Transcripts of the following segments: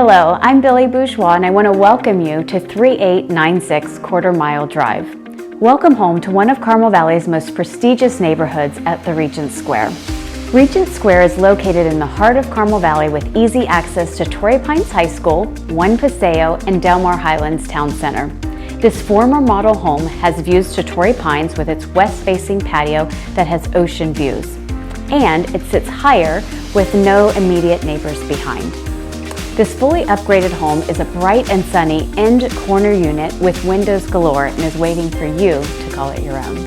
Hello, I'm Billie Bourgeois and I want to welcome you to 3896 Quarter Mile Drive. Welcome home to one of Carmel Valley's most prestigious neighborhoods at the Regents Square. Regents Square is located in the heart of Carmel Valley with easy access to Torrey Pines High School, One Paseo, and Delmar Highlands Town Center. This former model home has views to Torrey Pines with its west-facing patio that has ocean views. And it sits higher with no immediate neighbors behind. This fully upgraded home is a bright and sunny end corner unit with windows galore and is waiting for you to call it your own.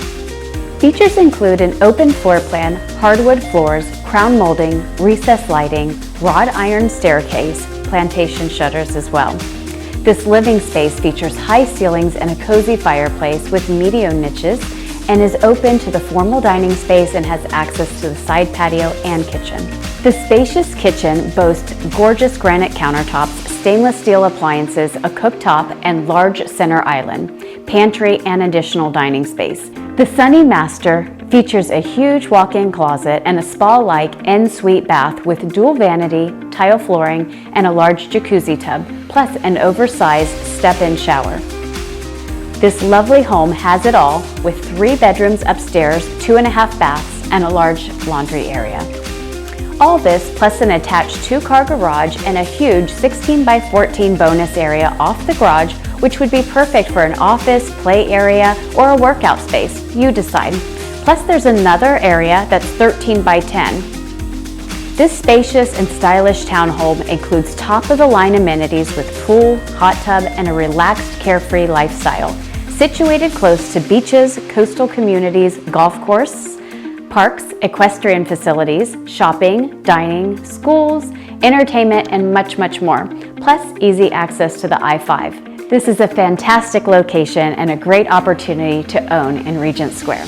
Features include an open floor plan, hardwood floors, crown molding, recessed lighting, wrought iron staircase, plantation shutters as well. This living space features high ceilings and a cozy fireplace with medium niches and is open to the formal dining space and has access to the side patio and kitchen. The spacious kitchen boasts gorgeous granite countertops, stainless steel appliances, a cooktop, and large center island, pantry, and additional dining space. The sunny master features a huge walk-in closet and a spa-like en-suite bath with dual vanity, tile flooring, and a large jacuzzi tub, plus an oversized step-in shower. This lovely home has it all with 3 bedrooms upstairs, 2.5 baths, and a large laundry area. All this plus an attached 2-car garage and a huge 16 by 14 bonus area off the garage, which would be perfect for an office, play area, or a workout space. You decide. Plus there's another area that's 13 by 10. This spacious and stylish townhome includes top-of-the-line amenities with pool, hot tub, and a relaxed, carefree lifestyle. Situated close to beaches, coastal communities, golf course, parks, equestrian facilities, shopping, dining, schools, entertainment, and much, much more, plus easy access to the I-5. This is a fantastic location and a great opportunity to own in Regents Square.